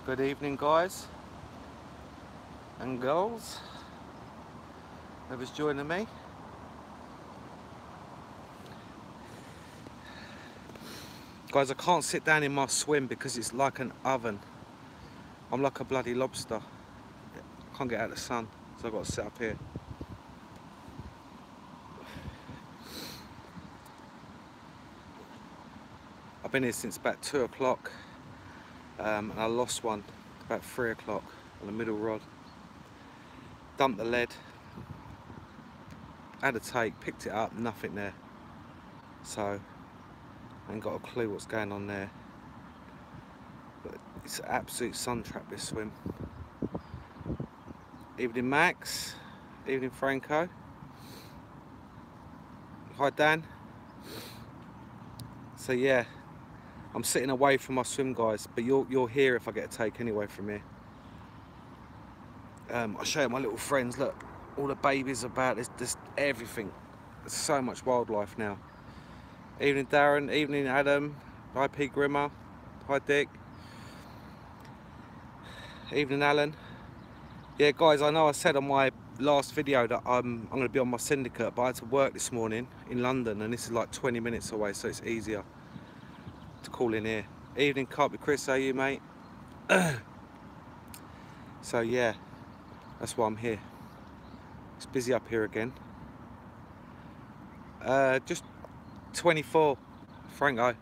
Good evening, guys and girls. Whoever's joining me. Guys, I can't sit down in my swim because it's like an oven. I'm like a bloody lobster. I can't get out of the sun, so I've got to sit up here. I've been here since about 2 o'clock and I lost one about 3 o'clock on the middle rod. Dumped the lead, had a take, picked it up, nothing there. So I ain't got a clue what's going on there. But it's an absolute sun trap, this swim. Evening Max, evening Franco. Hi Dan. So yeah, I'm sitting away from my swim, guys, but you'll hear if I get a take anyway from here. I'll show you my little friends. Look, all the babies about. There's just everything. There's so much wildlife now. Evening Darren, evening Adam. Hi P Grimmer. Hi Dick. Evening Alan. Yeah, guys, I know I said on my last video that I'm going to be on my syndicate, but I had to work this morning in London, and this is like 20 minutes away, so it's easier to call in here. Evening Carpet Chris, how are you, mate? So yeah, that's why I'm here. It's busy up here again. Just 24, Franco.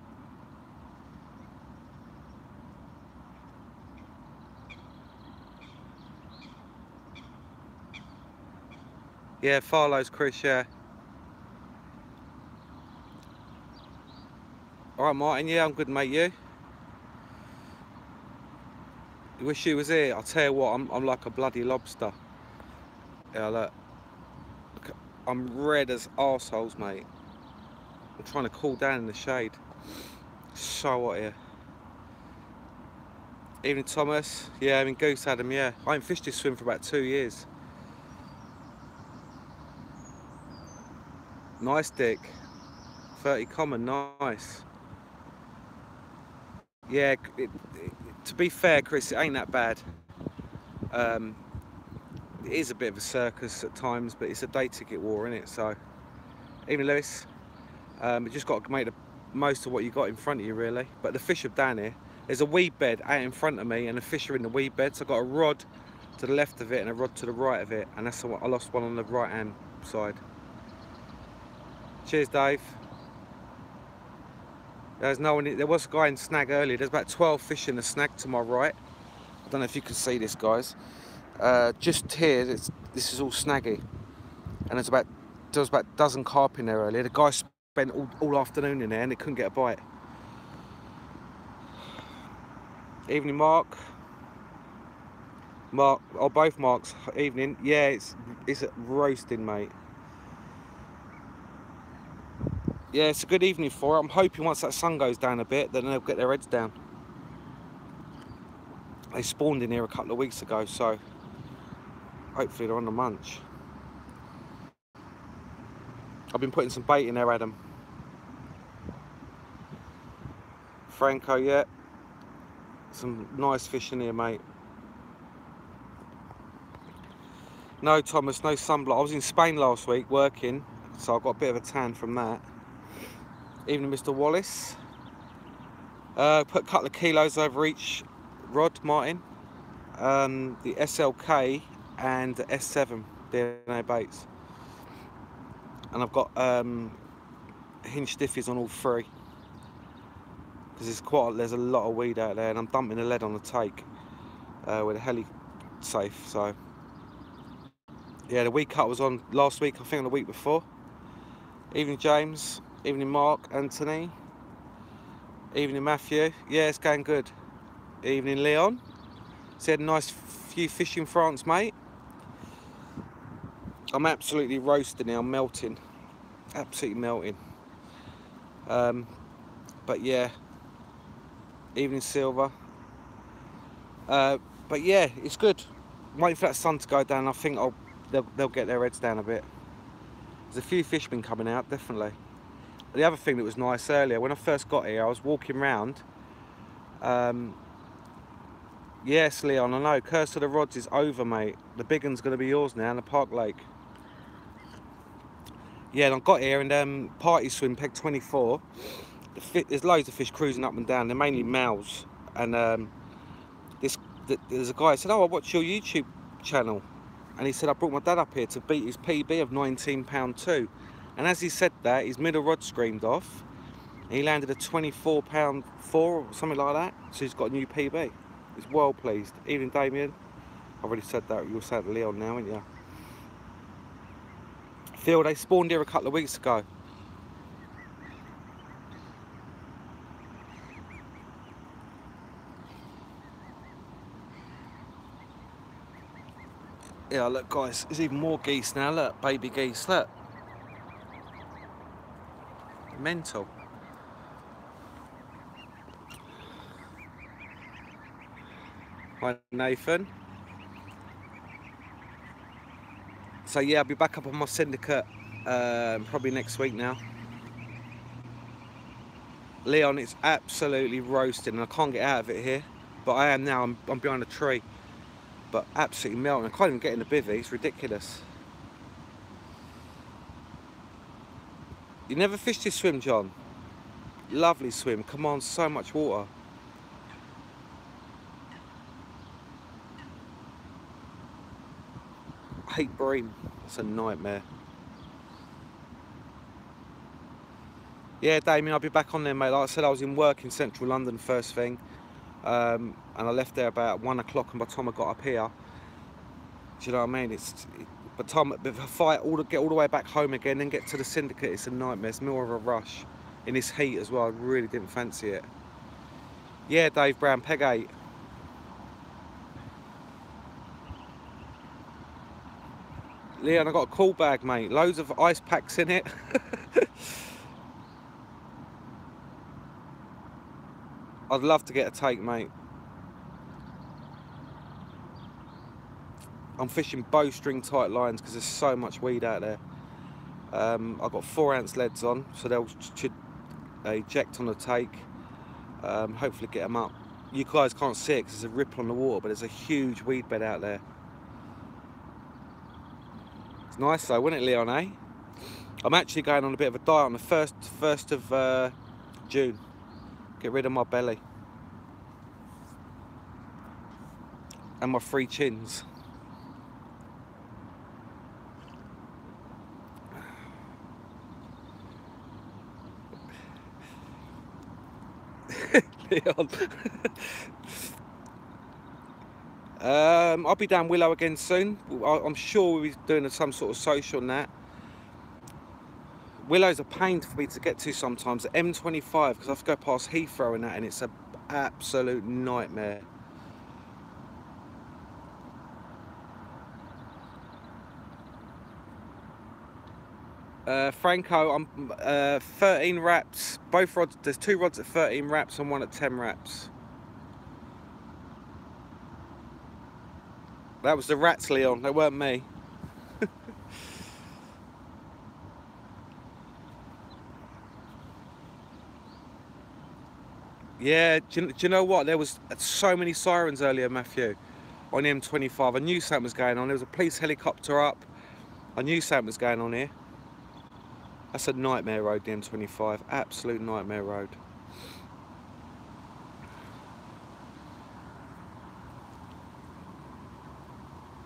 Yeah, Farlows, Chris, yeah. Alright, Martin, yeah, I'm good, mate, you? You wish you was here? I'll tell you what, I'm like a bloody lobster. Yeah, look. I'm red as arseholes, mate. I'm trying to cool down in the shade. So hot here. Evening Thomas. Yeah, I mean Goose Adam, yeah. I haven't fished this swim for about 2 years. Nice Dick. 30 common, nice. Yeah, to be fair, Chris, it ain't that bad. It is a bit of a circus at times, but it's a day ticket war, isn't it? So, evening Lewis. You just got to make the most of what you got in front of you, really. But the fish are down here. There's a weed bed out in front of me, and the fish are in the weed bed. So I've got a rod to the left of it and a rod to the right of it, and that's the one, I lost one on the right hand side. Cheers, Dave. There's no one. There was a guy in snag earlier. There's about 12 fish in the snag to my right. I don't know if you can see this, guys. Just here, this is all snaggy, and there was about a dozen carp in there earlier. The guy spent all afternoon in there, and he couldn't get a bite. Evening, Mark. Mark, oh, both Marks. Evening. Yeah, it's roasting, mate. Yeah, it's a good evening for it. I'm hoping once that sun goes down a bit, then they'll get their heads down. They spawned in here a couple of weeks ago, so hopefully they're on the munch. I've been putting some bait in there, Adam. Franco, yeah. Some nice fish in here, mate. No, Thomas, no sunblock. I was in Spain last week working, so I got a bit of a tan from that. Evening, Mr. Wallace. Put a couple of kilos over each rod, Martin. The SLK and the S7 DNA baits. And I've got hinge stiffies on all three. Because there's a lot of weed out there, and I'm dumping the lead on the take with a heli safe. So yeah, the weed cut was on last week, I think, on the week before. Evening James, evening Mark, Anthony, evening Matthew. Yeah, it's going good. Evening Leon. So had a nice few fish in France, mate. I'm absolutely roasting now, I'm melting. Absolutely melting. But yeah. Evening Silver. But yeah, it's good. I'm waiting for that sun to go down. I think they'll get their heads down a bit. There's a few fish been coming out, definitely. The other thing that was nice earlier, when I first got here, I was walking around Yes, Leon, I know. Curse of the Rods is over, mate. The big one's going to be yours now in the Park Lake. Yeah, and I got here and party swim, peg 24. There's loads of fish cruising up and down. They're mainly males. And there's a guy who said, oh, I watch your YouTube channel. And he said, I brought my dad up here to beat his PB of £19.2. And as he said that, his middle rod screamed off. And he landed a £24.4 or something like that. So he's got a new PB. He's well pleased. Evening, Damien. I've already said that. You'll say it to Leon now, haven't you? Phil, they spawned here a couple of weeks ago. Yeah, look, guys, there's even more geese now. Look, baby geese, look. Mental. Hi, Nathan. So, yeah, I'll be back up on my syndicate probably next week now. Leon, it's absolutely roasting, and I can't get out of it here. But I am now. I'm behind a tree. But absolutely melting. I can't even get in the bivvy. It's ridiculous. You never fished this swim, John? Lovely swim. Come on, so much water. I hate bream. It's a nightmare. Yeah, Damien, I'll be back on there, mate. Like I said, I was in work in central London first thing. And I left there about 1 o'clock, and by the time I got up here, do you know what I mean? By the time if I fight, get all the way back home again, then get to the syndicate, it's a nightmare. It's more of a rush. In this heat as well, I really didn't fancy it. Yeah, Dave Brown, peg 8. Leon, I got a cool bag, mate. Loads of ice packs in it. I'd love to get a take, mate. I'm fishing bowstring tight lines because there's so much weed out there. I've got 4-ounce leads on, so they'll eject on the take. Hopefully get them up. You guys can't see it because there's a ripple on the water, but there's a huge weed bed out there. It's nice though, wouldn't it, Leon, eh? I'm actually going on a bit of a diet on the 1st of June. Get rid of my belly. And my 3 chins. Leon. I'll be down Willow again soon. I'm sure we'll be doing some sort of social on that. Willow's a pain for me to get to sometimes. The M25, because I have to go past Heathrow and that, and it's an absolute nightmare. Franco, I'm 13 wraps. Both rods. There's 2 rods at 13 wraps and 1 at 10 wraps. That was the rats, Leon. They weren't me. Yeah, do you know what? There was so many sirens earlier, Matthew, on the M25. I knew something was going on. There was a police helicopter up. I knew something was going on here. That's a nightmare road, the M25. Absolute nightmare road.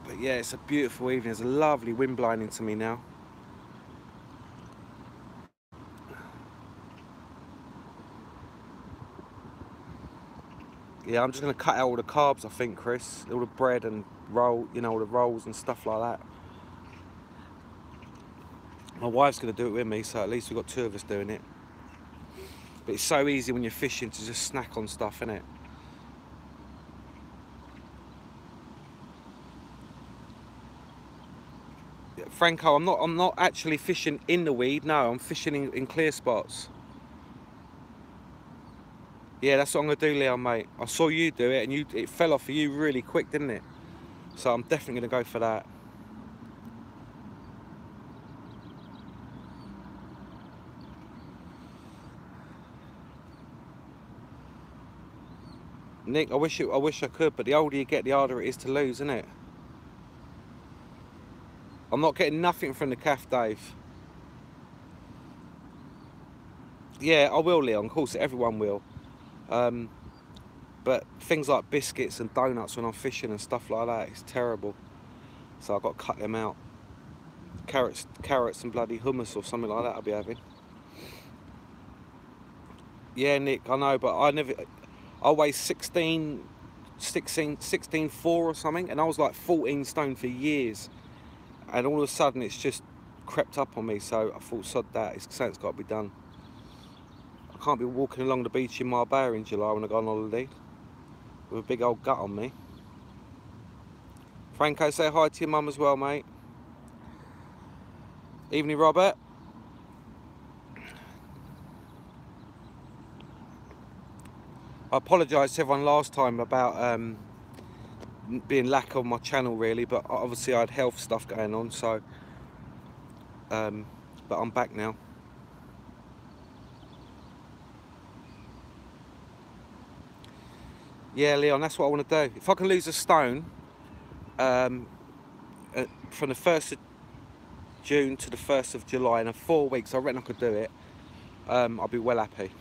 But yeah, it's a beautiful evening. There's a lovely wind blowing into me now. Yeah, I'm just going to cut out all the carbs, I think, Chris. All the bread and roll, you know, all the rolls and stuff like that. My wife's going to do it with me, so at least we've got 2 of us doing it. But it's so easy when you're fishing to just snack on stuff, innit? Yeah, Franco, I'm not actually fishing in the weed. No, I'm fishing in clear spots. Yeah, that's what I'm going to do, Leon, mate. I saw you do it, and it fell off for you really quick, didn't it? So I'm definitely going to go for that. Nick, I wish I could, but the older you get, the harder it is to lose, isn't it? I'm not getting nothing from the calf, Dave. Yeah, I will, Leon. Of course, everyone will. But things like biscuits and donuts when I'm fishing and stuff like that, it's terrible. So I've got to cut them out. Carrots and bloody hummus or something like that I'll be having. Yeah, Nick, I know, but I weigh 16, 4 or something, and I was like 14 stone for years. And all of a sudden it's just crept up on me, so I thought, sod that, it's something's got to be done. I can't be walking along the beach in Marbella in July when I go on holiday with a big old gut on me. Franco, say hi to your mum as well, mate. Evening, Robert. I apologise to everyone last time about being lack on my channel, really, but obviously I had health stuff going on, so but I'm back now. Yeah, Leon, that's what I want to do. If I can lose a stone from the 1st of June to the 1st of July in 4 weeks, I reckon I could do it. I'll be well happy.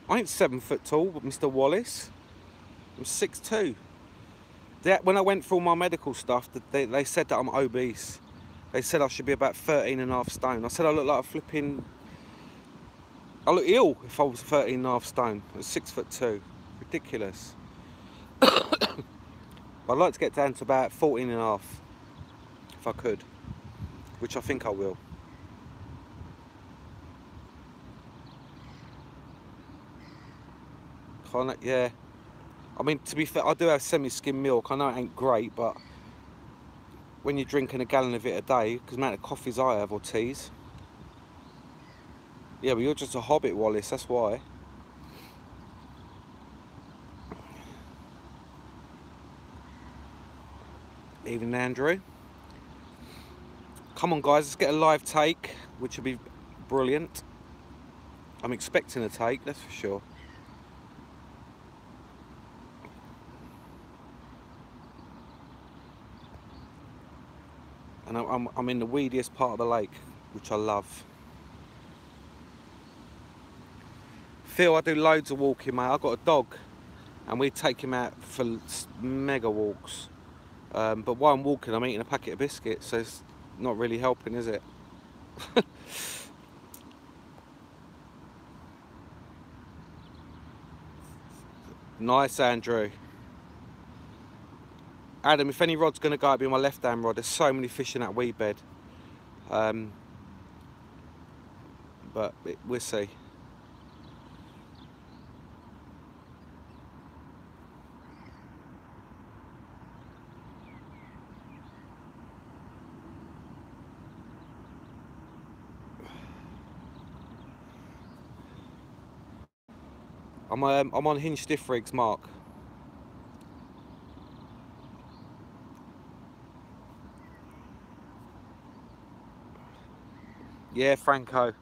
I ain't 7 foot tall, but Mr. Wallace, I'm 6'2". When I went through all my medical stuff, they said that I'm obese. They said I should be about 13.5 stone. I said I look like a flipping... I look ill if I was 13.5 stone. I was 6'2". Ridiculous. I'd like to get down to about 14.5 if I could, which I think I will. Yeah. I mean, to be fair, I do have semi-skim milk. I know it ain't great, but when you're drinking a gallon of it a day, because the amount of coffees I have or teas. Yeah, but you're just a hobbit, Wallace, that's why. Evening, Andrew. Come on, guys, let's get a live take, which would be brilliant. I'm expecting a take, that's for sure. And I'm in the weediest part of the lake, which I love. Phil, I do loads of walking, mate. I've got a dog, and we take him out for mega walks. But while I'm walking, I'm eating a packet of biscuits, so it's not really helping, is it? Nice, Andrew. Adam, if any rod's going to go, it'll be my left-hand rod. There's so many fish in that weed bed. But we'll see. I'm on hinge stiff rigs, Mark. Yeah, Franco.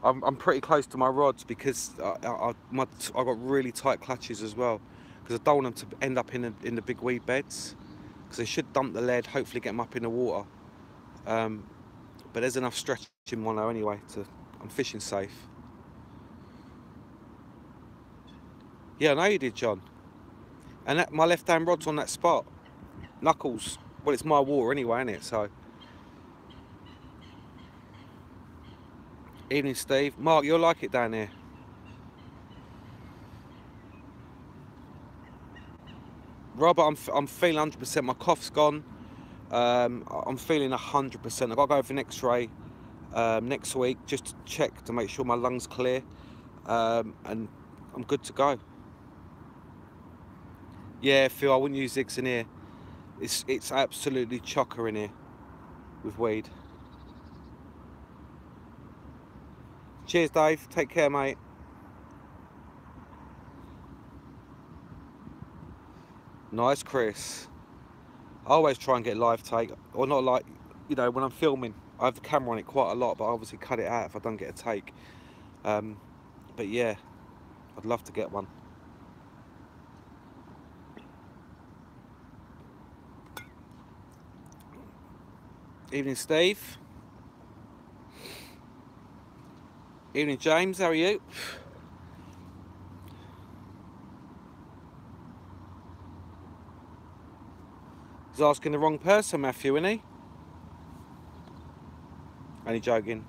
I'm pretty close to my rods because I got really tight clutches as well, because I don't want them to end up in the big weed beds, because they should dump the lead, hopefully get them up in the water. But there's enough stretch in mono anyway I'm fishing safe. Yeah, I know you did, John. And my left-hand rod's on that spot. Knuckles. Well, it's my water anyway, isn't it? So. Evening, Steve. Mark, you'll like it down here. Robert, I'm feeling 100%. My cough's gone. I'm feeling 100%. I've got to go for an X-ray next week just to check to make sure my lungs clear, and I'm good to go. Yeah, Phil, I wouldn't use zigs in here. It's absolutely chocker in here with weed. Cheers, Dave. Take care, mate. Nice, Chris. I always try and get live take, or not, like, you know, when I'm filming. I have the camera on it quite a lot, but I obviously cut it out if I don't get a take. But yeah, I'd love to get one. Evening, Steve. Evening, James. How are you? He's asking the wrong person, Matthew, isn't he? Only joking.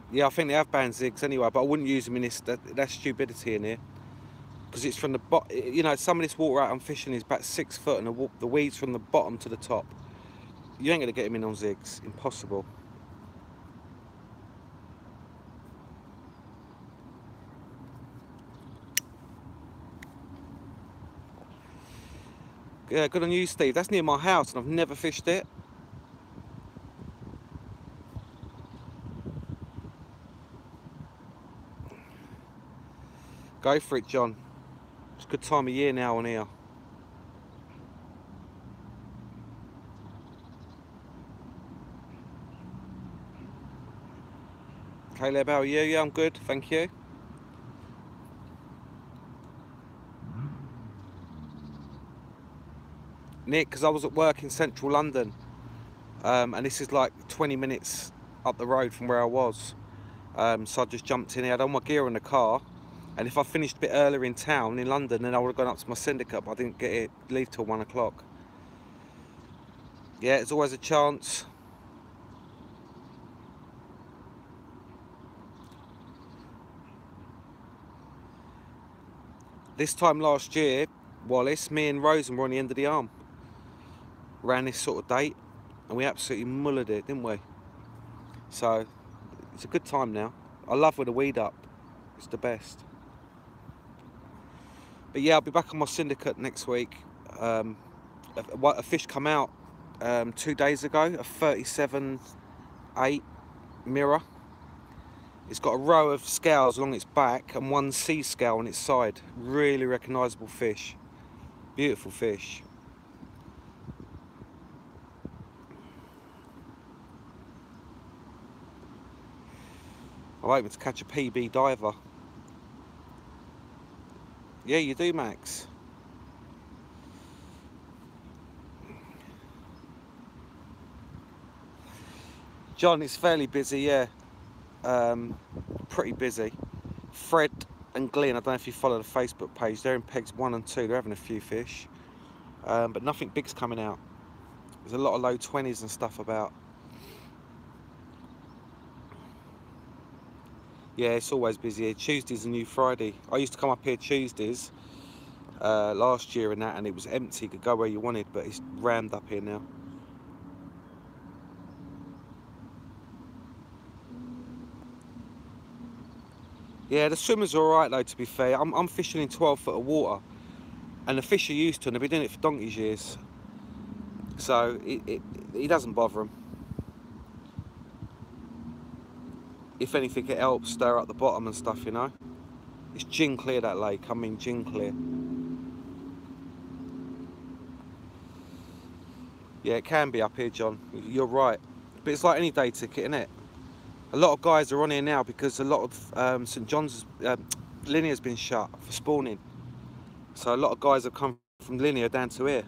Yeah, I think they have banned zigs anyway, but I wouldn't use them in this. That's stupidity in here. Because it's from the bottom. You know, some of this water out I'm fishing is about 6 foot, and the weed's from the bottom to the top. You ain't going to get them in on zigs. Impossible. Yeah, good on you, Steve. That's near my house, and I've never fished it. Go for it, John. It's a good time of year now on here. Caleb, how are you? Yeah, I'm good, thank you. Nick, because I was at work in central London, and this is like 20 minutes up the road from where I was. So I just jumped in here. I had all my gear in the car, and if I finished a bit earlier in town in London, then I would have gone up to my syndicate, but I didn't get it, leave till 1 o'clock. Yeah, it's always a chance. This time last year, Wallace, me and Rosen were on the end of the arm around this sort of date, and we absolutely mullered it, didn't we? So it's a good time now. I love with the weed up. It's the best. But yeah, I'll be back on my syndicate next week. A fish come out 2 days ago, a 37.8 mirror. It's got a row of scales along its back and one sea scale on its side. Really recognisable fish. Beautiful fish. I'm hoping to catch a PB diver. Yeah, you do, Max. John, it's fairly busy, yeah. Pretty busy. Fred and Glenn, I don't know if you follow the Facebook page, they're in pegs 1 and 2, they're having a few fish. But nothing big's coming out. There's a lot of low 20s and stuff about. Yeah, it's always busy here. Tuesday's a new Friday. I used to come up here Tuesdays last year and that, and it was empty. You could go where you wanted, but it's rammed up here now. Yeah, the swimmers are alright though, to be fair. I'm fishing in 12 foot of water, and the fish are used to it, and they've been doing it for donkey's years. So it doesn't bother them. If anything, it helps stir up the bottom and stuff, you know. It's gin clear, that lake. I mean, gin clear. Yeah, it can be up here, John. You're right. But it's like any day ticket, isn't it? A lot of guys are on here now because a lot of St John's linear's been shut for spawning. So a lot of guys have come from linear down to here.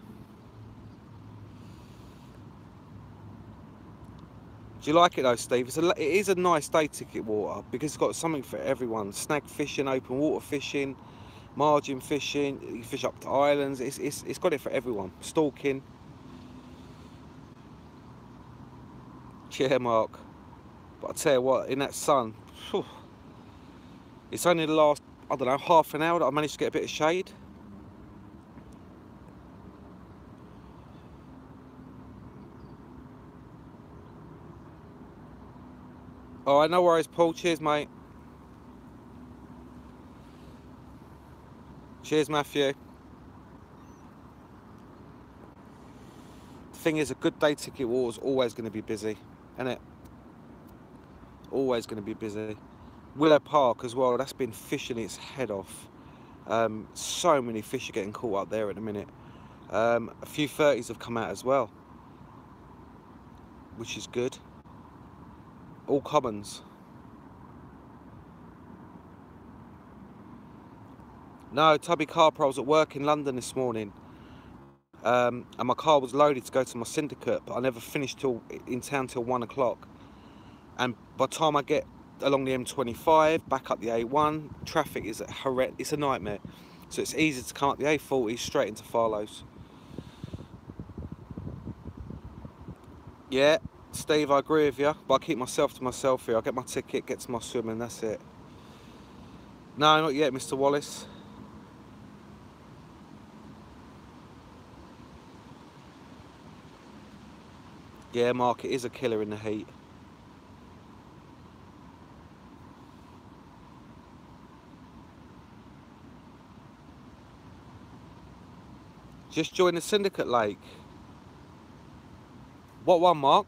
Do you like it though, Steve? It is a nice day ticket water because it's got something for everyone. Snag fishing, open water fishing, margin fishing, you fish up to islands. It's got it for everyone. Stalking. Yeah, Mark. But I tell you what, in that sun, whew, it's only the last, I don't know, half an hour that I managed to get a bit of shade. Alright, no worries, Paul. Cheers, mate. Cheers, Matthew. The thing is, a good day ticket water is always going to be busy, isn't it? Always going to be busy. Willow Park as well, that's been fishing its head off. So many fish are getting caught up there at the minute. A few 30s have come out as well, which is good. All commons. No, Tubby Carper, I was at work in London this morning. And my car was loaded to go to my syndicate, but I never finished in town till 1 o'clock. And by the time I get along the M25, back up the A1, traffic is horrendous. It's a nightmare. So it's easy to come up the A40 straight into Farlows. Yeah, Steve, I agree with you, but I keep myself to myself here. I get my ticket, get to my swimming, that's it. No, not yet, Mr. Wallace. Yeah, Mark, it is a killer in the heat. Just join the syndicate, Lake. What one, Mark?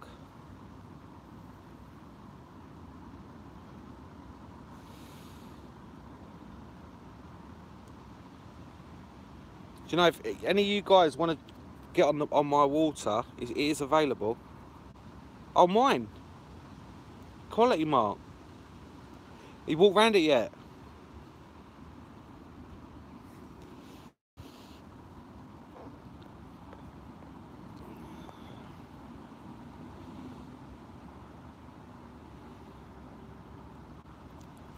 Do you know, if any of you guys want to get on my water, it is available. Oh, mine. Quality, Mark. You walked round it yet?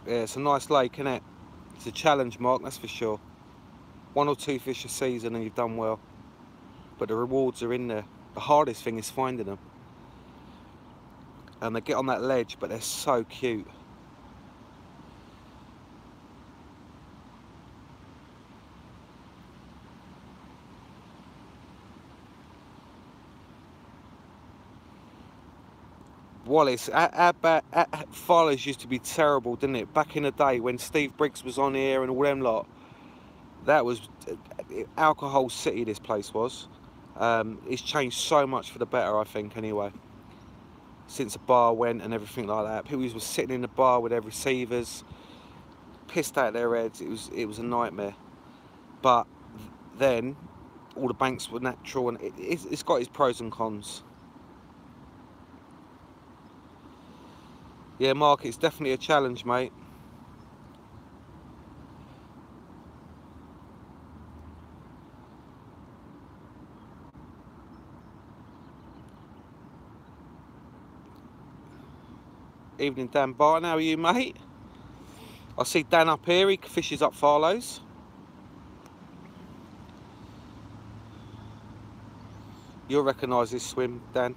Yeah, it's a nice lake, isn't it? It's a challenge, Mark, that's for sure. 1 or 2 fish a season and you've done well. But the rewards are in there. The hardest thing is finding them. And they get on that ledge, but they're so cute. Wallace, Farlows used to be terrible, didn't it? Back in the day when Steve Briggs was on here and all them lot. That was alcohol city, this place was. It's changed so much for the better, I think, anyway. Since the bar went and everything like that. People were sitting in the bar with their receivers, pissed out their heads. It was a nightmare. But then, all the banks were natural, and it's got its pros and cons. Yeah, Mark, it's definitely a challenge, mate. Evening, Dan Barton. How are you, mate? I see Dan up here. He fishes up Farlows. You'll recognise this swim, Dan.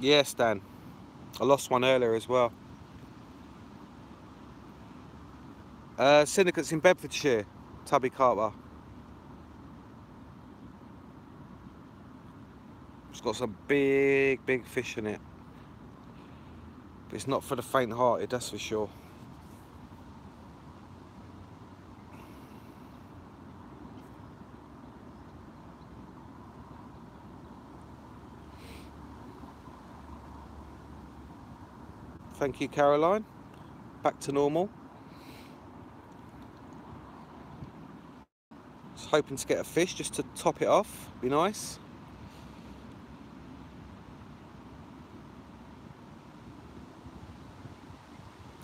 Yes, Dan. I lost one earlier as well. Syndicate's in Bedfordshire, Tubby Carper. It's got some big fish in it. But it's not for the faint-hearted, that's for sure. Thank you, Caroline. Back to normal. Just hoping to get a fish just to top it off. Be nice.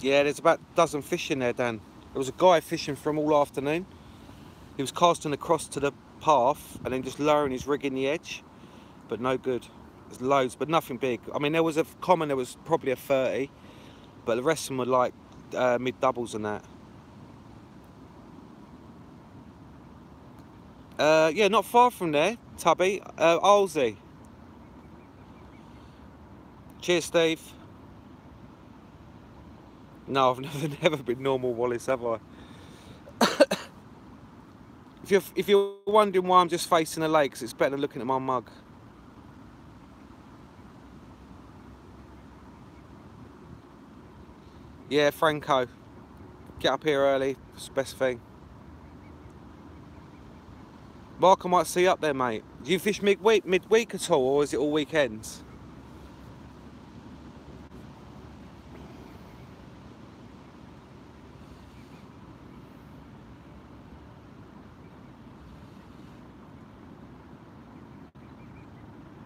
Yeah, there's about a dozen fish in there, Dan. There was a guy fishing from all afternoon. He was casting across to the path and then just lowering his rig in the edge, but no good. There's loads, but nothing big. I mean, there was a common, there was probably a 30, but the rest of them were like mid-doubles and that. Yeah, not far from there, Tubby. Olsey. Cheers, Steve. No, I've never been normal, Wallace, have I? If you're wondering why I'm just facing the lakes, it's better than looking at my mug. Yeah, Franco. Get up here early. It's the best thing. Mark, I might see you up there, mate. Do you fish midweek at all, or is it all weekends?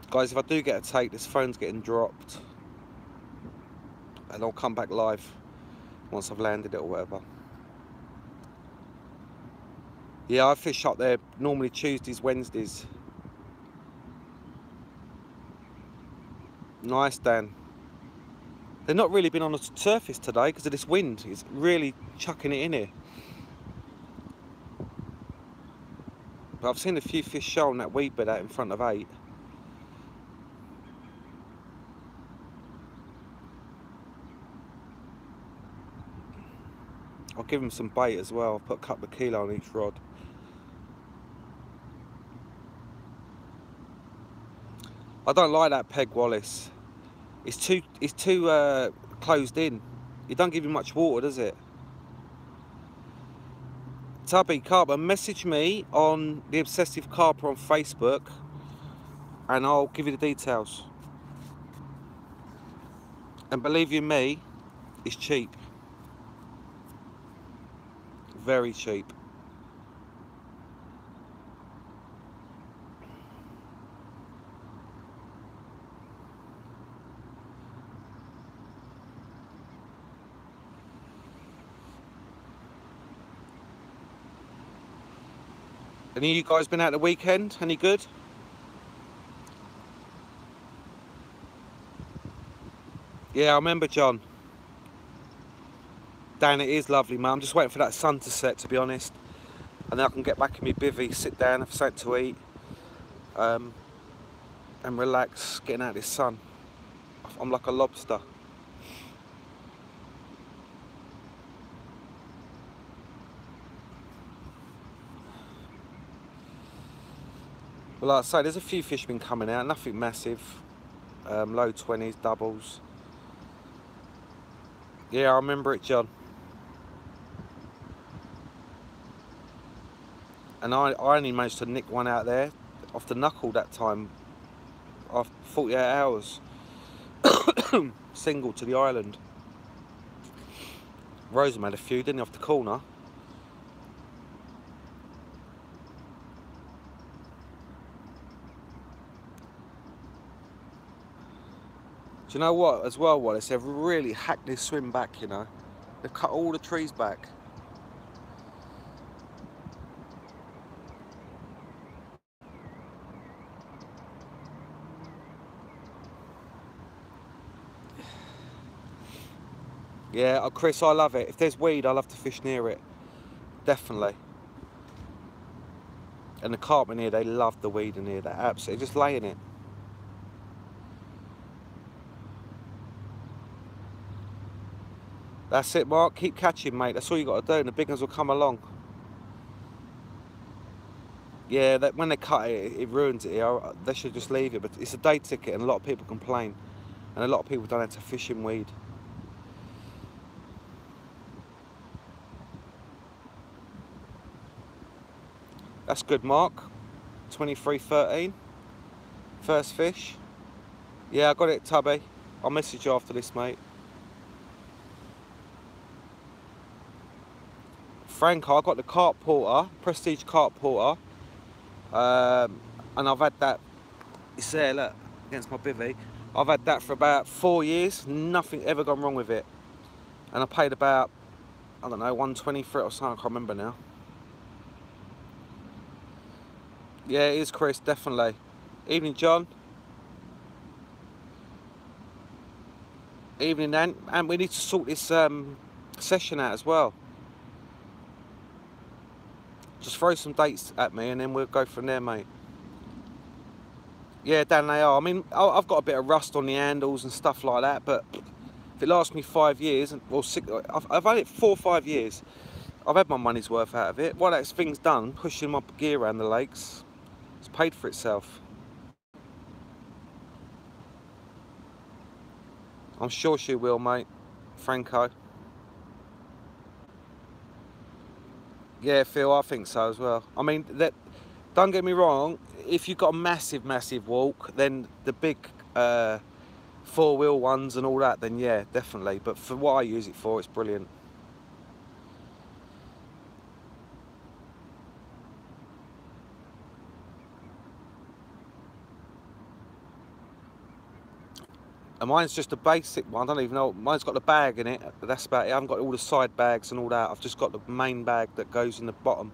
Guys, if I do get a take, this phone's getting dropped. And I'll come back live once I've landed it or whatever. Yeah, I fish up there normally Tuesdays, Wednesdays. Nice, Dan. They've not really been on the surface today because of this wind. It's really chucking it in here. But I've seen a few fish show on that weed bed out in front of 8. I'll give them some bait as well. I'll put a couple of kilo on each rod. I don't like that peg, Wallace. It's too closed in. It don't give you much water, does it? Tubby Carper, message me on the Obsessive Carper on Facebook and I'll give you the details. And believe you me, it's cheap. Very cheap. Any of you guys been out the weekend? Any good? Yeah, I remember, John. Dan, it is lovely, man. I'm just waiting for that sun to set, to be honest. And then I can get back in my bivvy, sit down, have something to eat, and relax, getting out of this sun. I'm like a lobster. But like I say, there's a few fish been coming out, nothing massive. Low 20s, doubles. Yeah, I remember it, John. And I only managed to nick one out there off the knuckle that time, after 48 hours. Single to the island. Rosa made a few, didn't he, off the corner? Do you know what, as well, Wallace? They've really hacked this swim back, you know. They've cut all the trees back. Yeah, Chris, I love it. If there's weed, I love to fish near it. Definitely. And the carp in here, they love the weed in here. They're absolutely just laying it. That's it, Mark. Keep catching, mate. That's all you got to do, and the big ones will come along. Yeah, when they cut it, it ruins it. They should just leave it. But it's a day ticket, and a lot of people complain. And a lot of people don't have to fish in weed. That's good, Mark. 23.13. First fish. Yeah, I got it, Tubby. I'll message you after this, mate. Franco, I got the carp porter, Prestige carp porter. And I've had that, it's there, look, against my bivvy. I've had that for about 4 years. Nothing ever gone wrong with it. And I paid about, I don't know, 120 for it or something. I can't remember now. Yeah, it is, Chris, definitely. Evening, John. Evening, Nan. And we need to sort this session out as well. Just throw some dates at me and then we'll go from there, mate. Yeah, Dan, they are. I mean, I've got a bit of rust on the handles and stuff like that, but if it lasts me 5 years, well, I've had it 4 or 5 years, I've had my money's worth out of it. While that thing's done, pushing my gear around the lakes, it's paid for itself. I'm sure she will, mate. Franco. Yeah, Phil, I think so as well. I mean, don't get me wrong, if you've got a massive, massive walk, then the big 4-wheel ones and all that, then yeah, definitely. But for what I use it for, it's brilliant. And mine's just a basic one. I don't even know. Mine's got the bag in it. But that's about it. I haven't got all the side bags and all that. I've just got the main bag that goes in the bottom.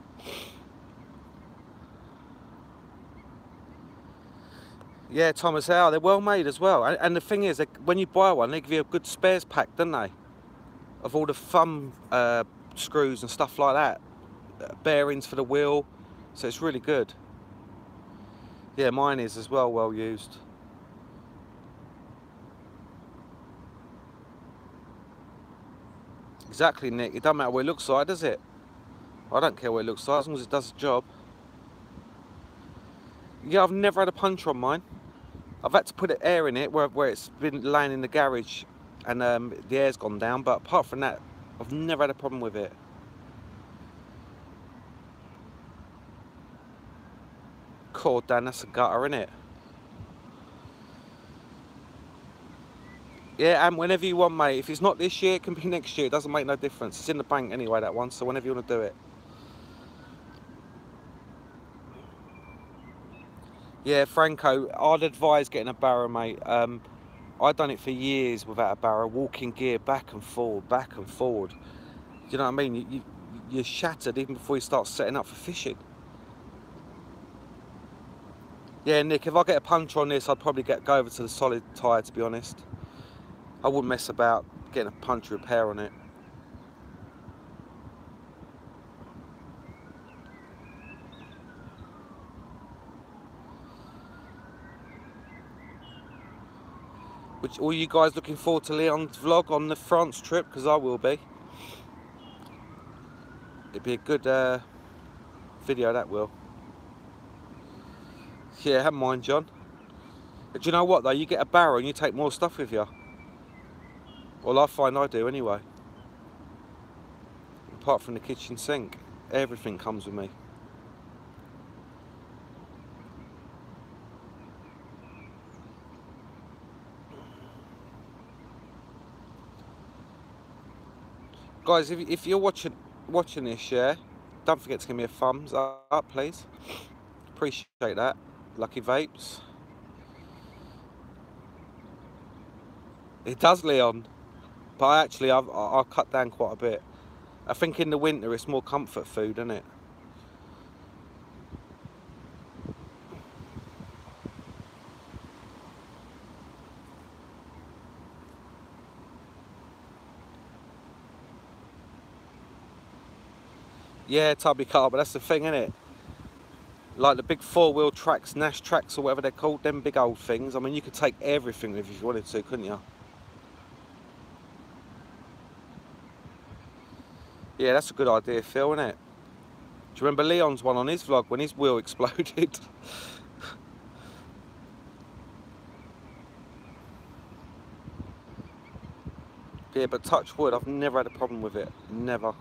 Yeah, Thomas, they are. They're well made as well. And the thing is, when you buy one, they give you a good spares pack, don't they? Of all the thumb screws and stuff like that. Bearings for the wheel. So it's really good. Yeah, mine is as well, well used. Exactly, Nick. It doesn't matter what it looks like, does it? I don't care what it looks like, as long as it does the job. Yeah, I've never had a puncture on mine. I've had to put air in it where it's been laying in the garage and the air's gone down, but apart from that, I've never had a problem with it. Cool, Dan, that's a gutter, innit? Yeah, and whenever you want, mate. If it's not this year, it can be next year. It doesn't make no difference. It's in the bank anyway, that one, so whenever you want to do it. Yeah, Franco, I'd advise getting a barrow, mate. I've done it for years without a barrow, walking gear back and forward, back and forward. Do you know what I mean? You're shattered even before you start setting up for fishing. Yeah, Nick, if I get a puncture on this, I'd probably go over to the solid tyre, to be honest. I wouldn't mess about getting a puncture repair on it. Which, all you guys looking forward to Leon's vlog on the France trip? Because I will be. It'd be a good video, that will. Yeah, have mine, John. But do you know what, though? You get a barrow and you take more stuff with you. Well, I find I do anyway. Apart from the kitchen sink. Everything comes with me. Guys, if you're watching this, yeah, don't forget to give me a thumbs up, please. Appreciate that. Lucky Vapes. It does, Leon. But actually, I've cut down quite a bit. I think in the winter it's more comfort food, isn't it? Yeah, tubby car, but that's the thing, isn't it? Like the big four-wheel tracks, Nash tracks or whatever they're called, them big old things. I mean, you could take everything with you if you wanted to, couldn't you? Yeah, that's a good idea, Phil, isn't it? Do you remember Leon's one on his vlog when his wheel exploded? Yeah, but touch wood, I've never had a problem with it. Never.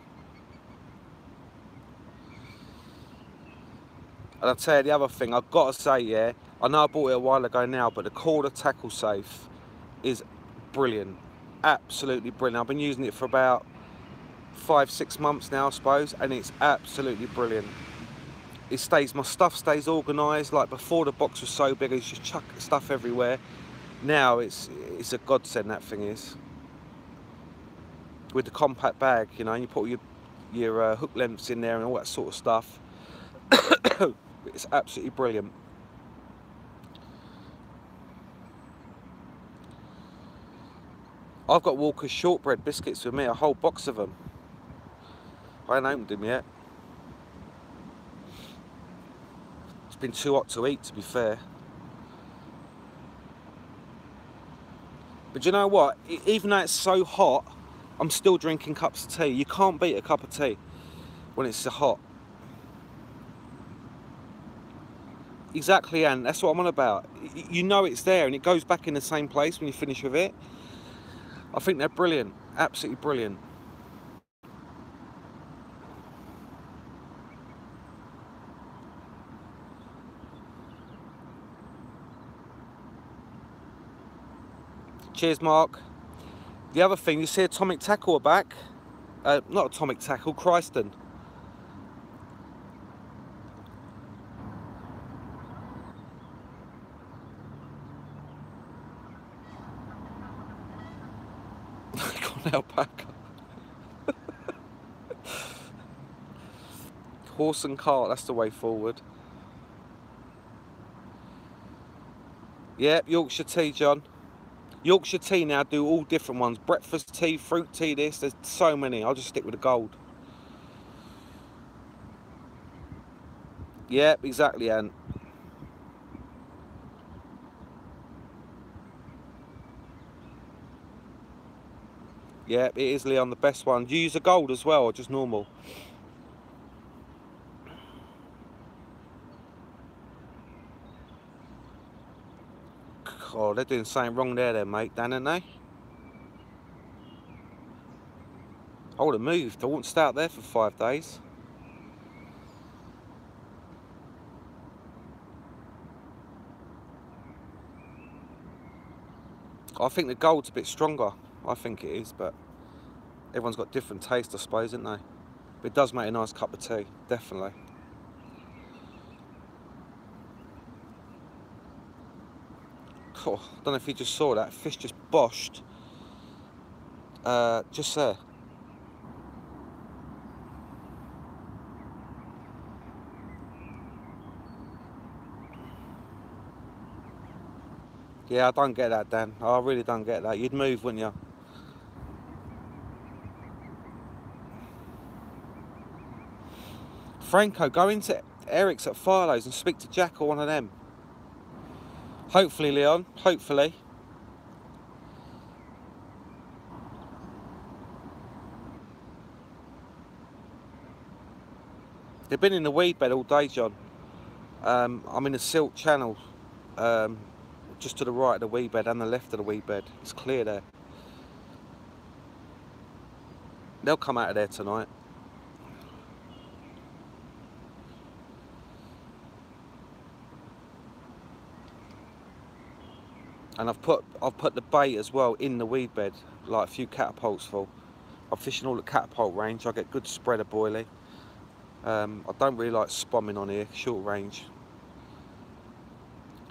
And I'll tell you the other thing, I've got to say, yeah, I know I bought it a while ago now, but the Corda tackle safe is brilliant. Absolutely brilliant. I've been using it for about 5-6 months now, I suppose, and it's absolutely brilliant. My stuff stays organised. Like before, the box was so big, I used to chuck stuff everywhere. Now it's a godsend, that thing is. With the compact bag, you know, and you put all your hook lengths in there and all that sort of stuff. It's absolutely brilliant. I've got Walker's shortbread biscuits with me, a whole box of them. I ain't opened them yet. It's been too hot to eat, to be fair. But you know what? Even though it's so hot, I'm still drinking cups of tea. You can't beat a cup of tea when it's so hot. Exactly, and that's what I'm on about. You know it's there and it goes back in the same place when you finish with it. I think they're brilliant, absolutely brilliant. Cheers, Mark. The other thing, you see Atomic Tackle are back. Not Atomic Tackle, Christen. An alpaca. Horse and cart, that's the way forward. Yep, Yorkshire tea, John. Yorkshire tea now do all different ones. Breakfast tea, fruit tea, there's so many. I'll just stick with the gold. Yep, exactly, Ant. Yep, it is, Leon, the best one. Do you use a gold as well, or just normal? Oh, they're doing something wrong there, mate, Dan, aren't they? I would have moved. I wouldn't stay out there for 5 days. I think the gold's a bit stronger. I think it is, but everyone's got different taste, I suppose, isn't they? But it does make a nice cup of tea, definitely. Oh, I don't know if you just saw that. Fish just boshed. Just there. Yeah, I don't get that, Dan. I really don't get that. You'd move, wouldn't you? Franco, go into Eric's at Farlows and speak to Jack or one of them. Hopefully, Leon. Hopefully. They've been in the weed bed all day, John. I'm in the silt channel, just to the right of the weed bed and the left of the weed bed. It's clear there. They'll come out of there tonight. And I've put the bait as well in the weed bed, like a few catapults full. I'm fishing all the catapult range. I get good spread of boilie. I don't really like spomming on here, short range.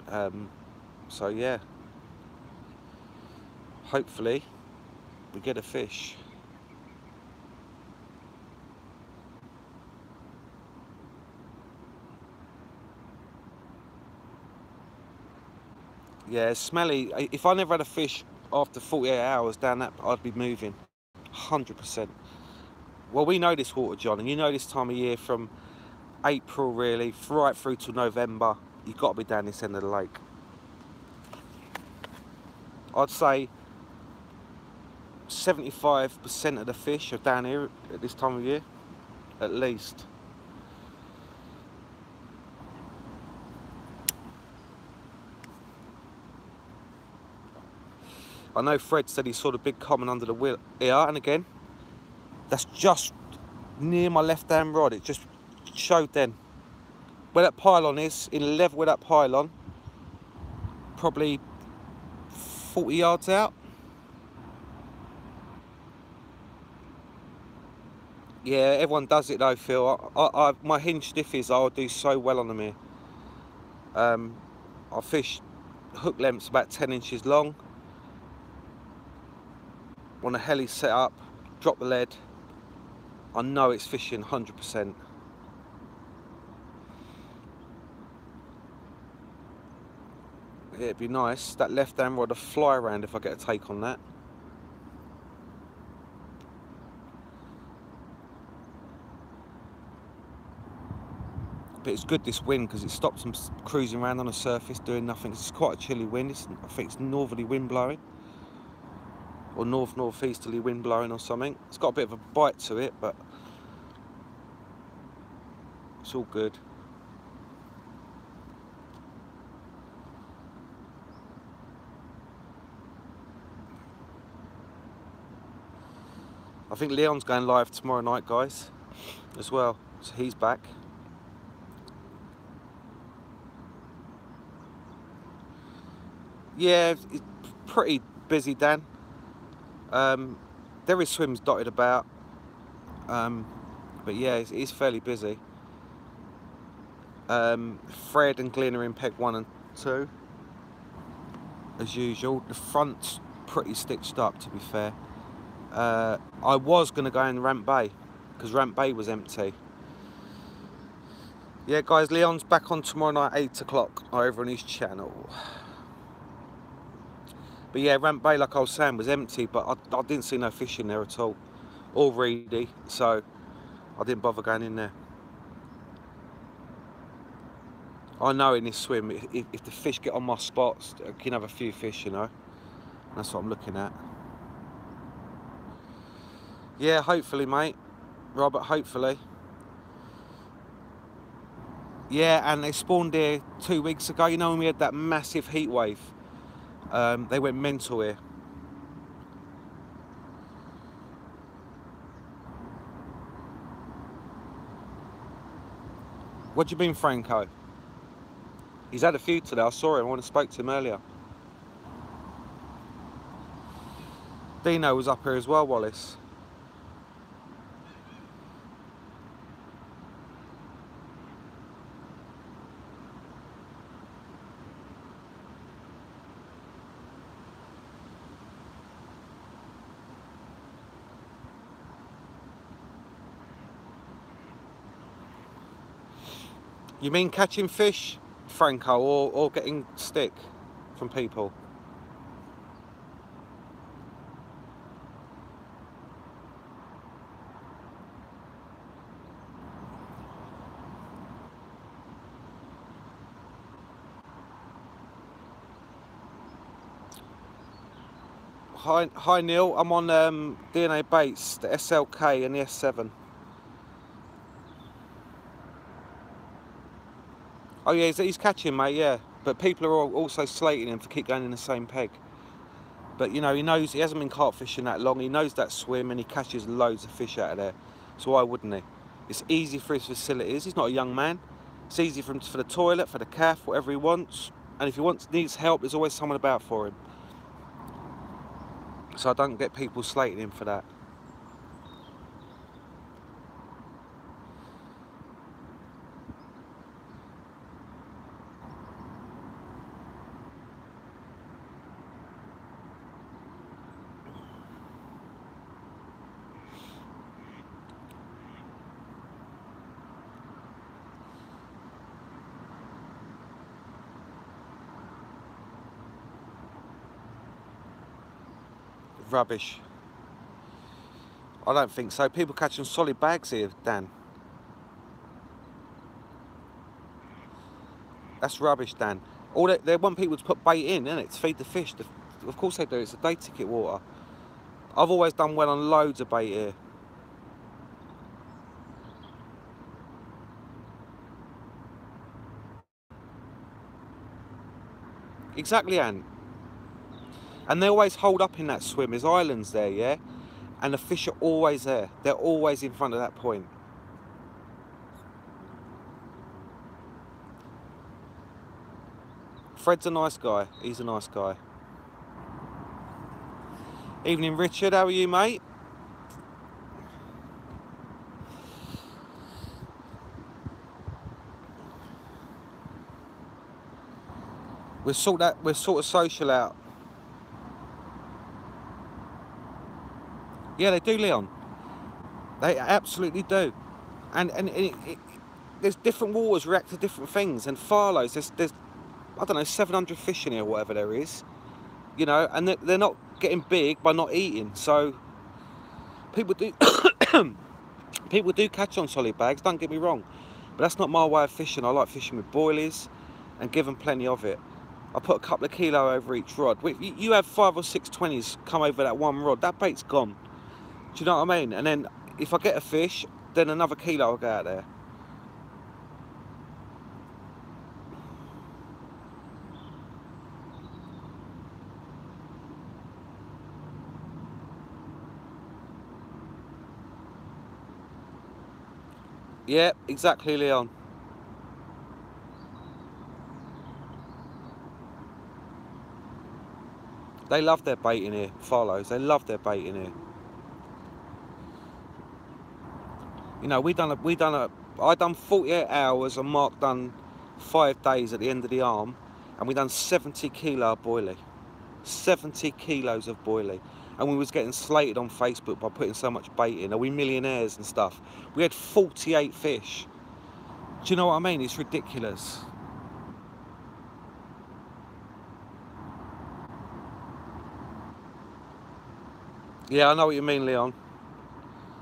So yeah, hopefully we get a fish. Yeah, it's smelly. If I never had a fish after 48 hours down that, I'd be moving, 100%. Well, we know this water, John, and you know this time of year from April really, right through to November, you've got to be down this end of the lake. I'd say 75% of the fish are down here at this time of year, at least. I know Fred said he saw the big common under the wheel here, and again, that's just near my left hand rod. It just showed then. Where that pylon is, in level with that pylon, probably 40 yards out. Yeah, everyone does it though, Phil. My hinge stiffies, I'll do so well on them here. I fish hook lengths about 10 inches long. When a heli set up, drop the lead, I know it's fishing 100%. Yeah, it'd be nice. That left hand rod to fly around if I get a take on that. But it's good this wind because it stops them cruising around on the surface doing nothing. It's quite a chilly wind. I think it's northerly wind blowing. Or north-northeasterly wind blowing or something. It's got a bit of a bite to it, but it's all good. I think Leon's going live tomorrow night, guys, as well. So he's back. Yeah, it's pretty busy, Dan. There is swims dotted about, but yeah, it's fairly busy. Fred and Glyn are in peg 1 and 2, as usual. The front's pretty stitched up, to be fair. I was going to go in Ramp Bay, because Ramp Bay was empty. Yeah, guys, Leon's back on tomorrow night, 8 o'clock, over on his channel. But yeah, Ramp Bay, like I was saying, was empty, but I didn't see no fish in there at all, or reedy, so I didn't bother going in there. I know in this swim, if the fish get on my spots, I can have a few fish, you know. That's what I'm looking at. Yeah, hopefully, mate. Robert, hopefully. Yeah, and they spawned here 2 weeks ago. You know when we had that massive heat wave? They went mental here. What do you mean, Franco? He's had a few today. I saw him. I went and spoke to him earlier. Dino was up here as well, Wallace. You mean catching fish, Franco, or getting stick from people? Hi Neil, I'm on DNA Baits, the SLK and the S7. Oh yeah, he's catching, mate, yeah. But people are also slating him for keep going in the same peg. But you know, he knows, he hasn't been carp fishing that long, he knows that swim and he catches loads of fish out of there. So why wouldn't he? It's easy for his facilities, he's not a young man. It's easy for him for the toilet, for the calf, whatever he wants. And if he needs help, there's always someone about for him. So I don't get people slating him for that. Rubbish. I don't think so. People catching solid bags here, Dan. That's rubbish, Dan. All they want people to put bait in, innit? To feed the fish. Of course they do. It's a day ticket water. I've always done well on loads of bait here. Exactly, Anne. And they always hold up in that swim. There's islands there, yeah? And the fish are always there. They're always in front of that point. Fred's a nice guy. He's a nice guy. Evening, Richard. How are you, mate? We'll sort of social out. Yeah, they do, Leon. They absolutely do. And there's different waters react to different things. And Farlows, there's I don't know, 700 fish in here, or whatever there is. You know, and they're not getting big by not eating. So people do people do catch on solid bags, don't get me wrong. But that's not my way of fishing. I like fishing with boilies and give them plenty of it. I put a couple of kilo over each rod. You have 5 or 6 20s come over that one rod, that bait's gone. Do you know what I mean? And then if I get a fish, then another kilo will go out there. Yeah, exactly, Leon. They love their bait in here, Farlows. They love their bait in here. You know, I done 48 hours and Mark done 5 days at the end of the arm, and we done 70 kilo of boilie. 70 kilos of boilie. and we was getting slated on Facebook by putting so much bait in. Are we millionaires and stuff? We had 48 fish. Do you know what I mean? It's ridiculous. Yeah, I know what you mean, Leon.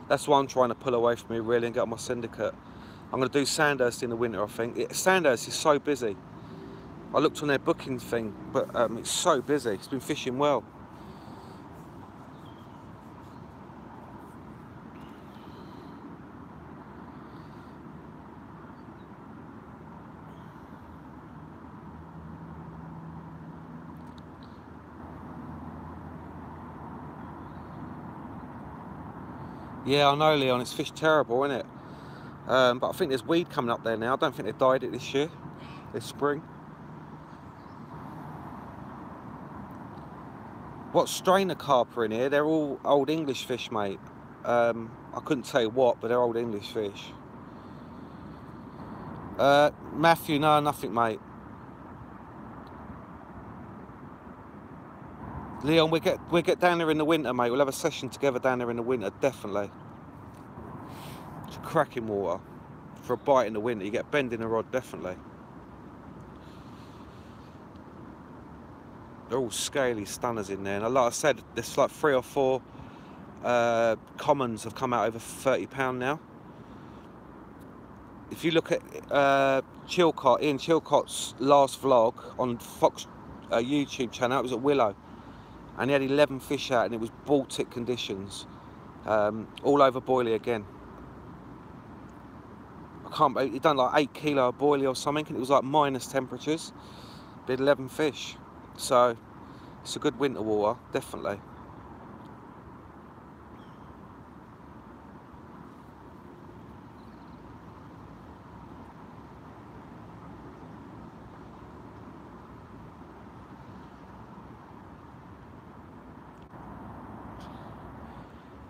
That's why I'm trying to pull away from me, really, and get on my syndicate. I'm going to do Sandhurst in the winter, I think. Sandhurst is so busy. I looked on their booking thing, but it's so busy. It's been fishing well. Yeah, I know, Leon. It's fish terrible, isn't it? But I think there's weed coming up there now. I don't think they dyed it this year, this spring. What strain of carp are in here? They're all old English fish, mate. I couldn't tell you what, but they're old English fish. Matthew, no, nothing, mate. Leon, we'll get down there in the winter, mate. We'll have a session together down there in the winter, definitely. It's cracking water. For a bite in the winter, you get bend in the rod, definitely. They're all scaly stunners in there. And like I said, there's like 3 or 4 commons have come out over £30 now. If you look at Chilcott, Ian Chilcott's last vlog on Fox YouTube channel, it was at Willow, and he had 11 fish out, and it was Baltic conditions, all over boilie again. I can't believe he done like 8 kilo of boilie or something, and it was like minus temperatures. But 11 fish, so it's a good winter water, definitely.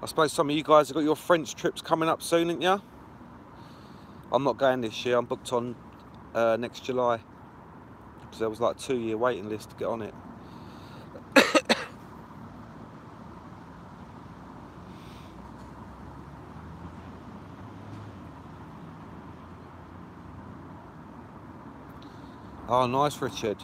I suppose some of you guys have got your French trips coming up soon, ain't ya? I'm not going this year. I'm booked on next July, because there was like a 2-year waiting list to get on it. Oh, nice, Richard.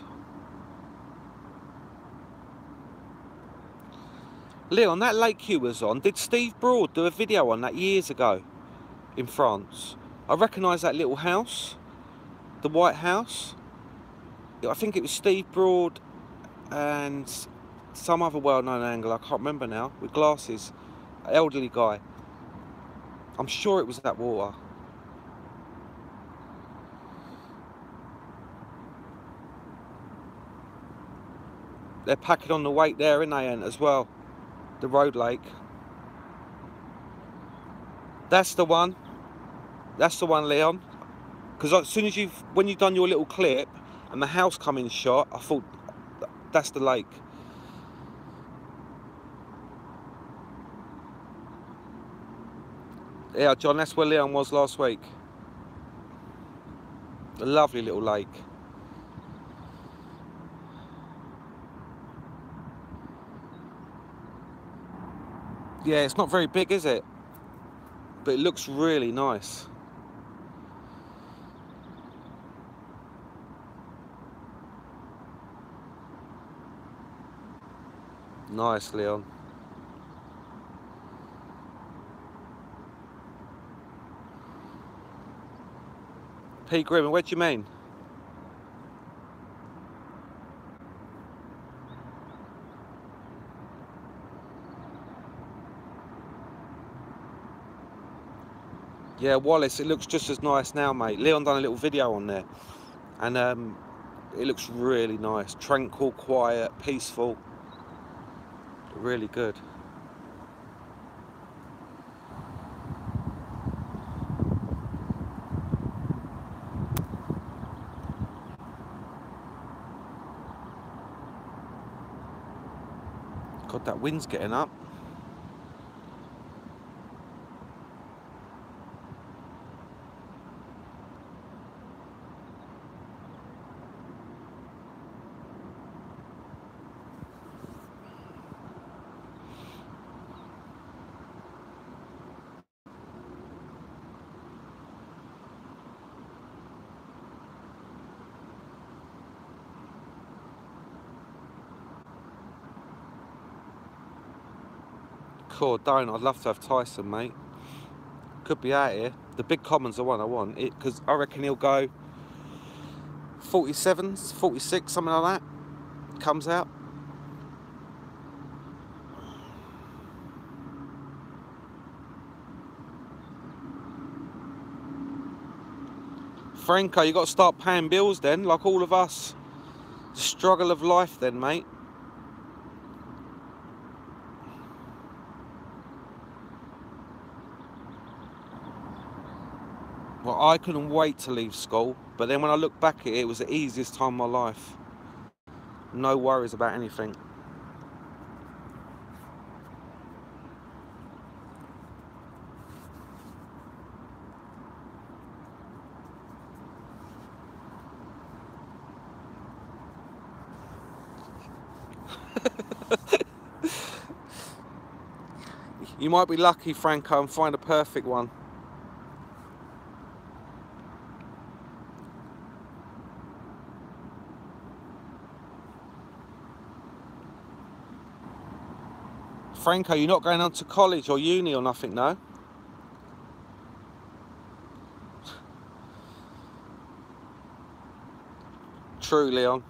Leon, that lake you was on, did Steve Broad do a video on that years ago in France? I recognise that little house, the white house. I think it was Steve Broad and some other well-known angler, I can't remember now, with glasses, an elderly guy. I'm sure it was that water. They're packing on the weight there, aren't they, as well? The road lake. That's the one. That's the one, Leon. Because as soon as when you've done your little clip and the house come in shot, I thought that's the lake. Yeah, John, that's where Leon was last week. A lovely little lake. Yeah, it's not very big, is it? But it looks really nice. Nice, Leon. P. Grimmer, what do you mean? Yeah, Wallace, it looks just as nice now, mate. Leon done a little video on there, and it looks really nice. Tranquil, quiet, peaceful. Really good. God, that wind's getting up. Cool, don't. I'd love to have Tyson, mate. Could be out here. The big common's the one I want. Because I reckon he'll go 47s, 46, something like that. Comes out. Franco, you got to start paying bills then, like all of us. The struggle of life then, mate. Well, I couldn't wait to leave school, but then when I look back at it, it was the easiest time of my life. No worries about anything. You might be lucky, Franco, and find a perfect one. Franco, you're not going on to college or uni or nothing, no? True, Leon.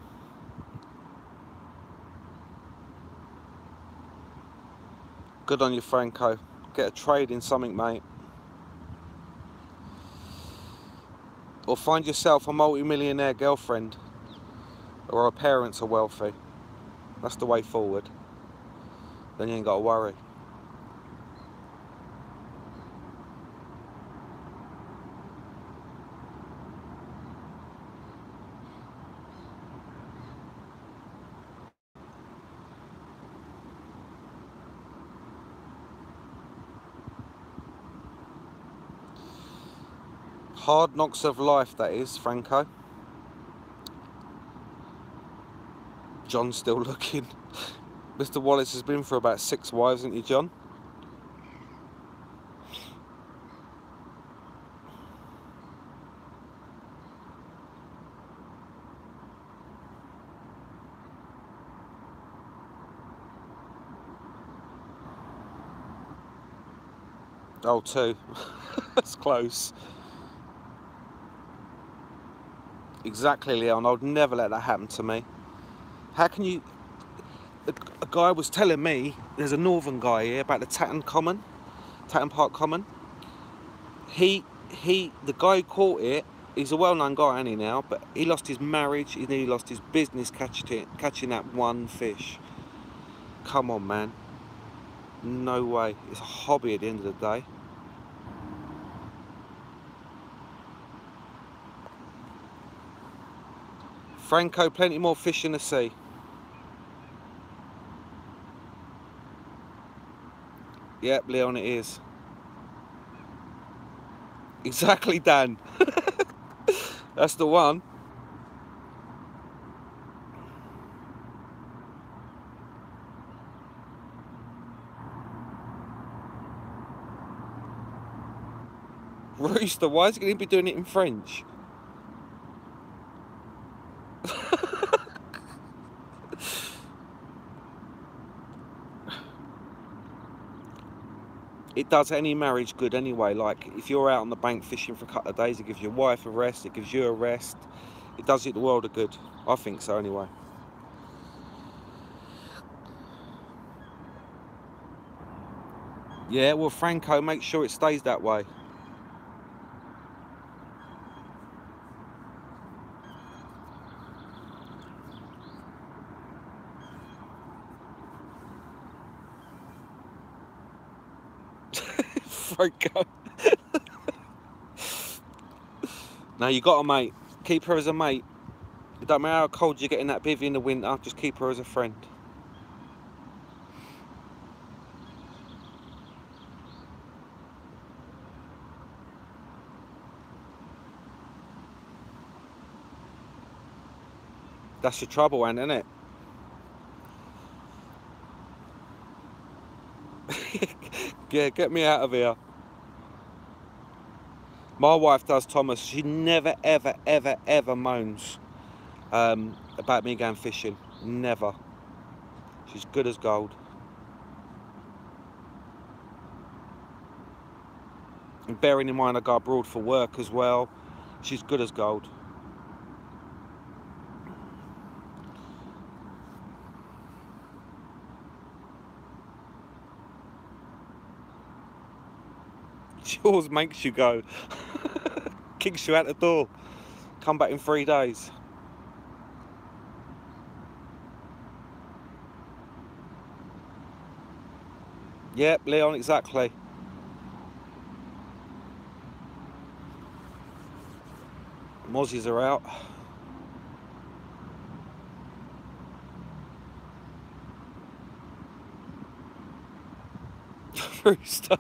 Good on you, Franco. Get a trade in something, mate. Or find yourself a multi-millionaire girlfriend. Or our parents are wealthy. That's the way forward. Then you ain't got to worry. Hard knocks of life, that is, Franco. John's still looking. Mr. Wallace has been for about 6 wives, hasn't he, John? Oh, 2. That's close. Exactly, Leon. I would never let that happen to me. How can you... A guy was telling me, there's a northern guy here about the Tatton Park Common. The guy who caught it, he's a well-known guy, ain't he now? But he lost his marriage, he nearly lost his business catching that one fish. Come on, man. No way. It's a hobby at the end of the day. Franco, plenty more fish in the sea. Yep, Leon, it is. Exactly, Dan. That's the one. Rooster, why is he going to be doing it in French? It does any marriage good anyway. Like, if you're out on the bank fishing for a couple of days, it gives your wife a rest, it gives you a rest. It does you the world of good. I think so anyway. Yeah, well, Franco, make sure it stays that way. Franco. No, you got her, mate. Keep her as a mate. It don't matter how cold you get in that bivvy in the winter, just keep her as a friend. That's your trouble, Anne, isn't it? Yeah, get me out of here. My wife does, Thomas. She never, ever, ever, ever moans about me going fishing. Never. She's good as gold. And bearing in mind I go abroad for work as well, she's good as gold. She always makes you go. Kicks you out the door. Come back in 3 days. Yep, Leon, exactly. Mozzies are out. Rooster.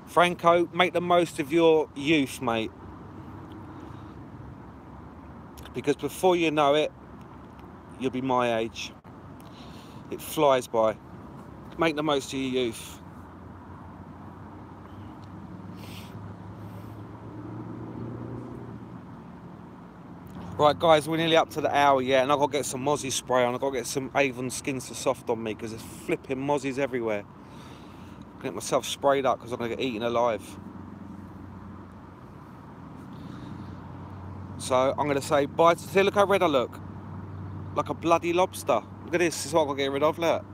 Franco, make the most of your youth, mate. Because before you know it, you'll be my age. It flies by. Make the most of your youth. Right, guys, we're nearly up to the hour, yeah, and I've got to get some Mozzie spray on. I've got to get some Avon Skins to Soft on me because there's flipping Mozzies everywhere. Get myself sprayed up because I'm going to get eaten alive. So I'm going to say bye. See, look how red I look. Like a bloody lobster. Look at this. This is what I've got to get rid of, look.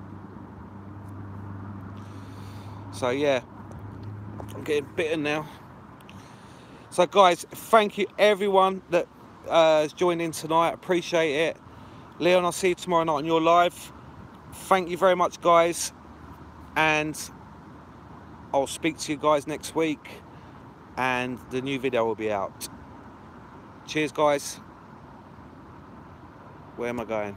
So yeah, I'm getting bitten now. So guys, thank you everyone that has joined in tonight. Appreciate it. Leon, I'll see you tomorrow night on your live. Thank you very much, guys. And I'll speak to you guys next week. And the new video will be out. Cheers, guys. Where am I going?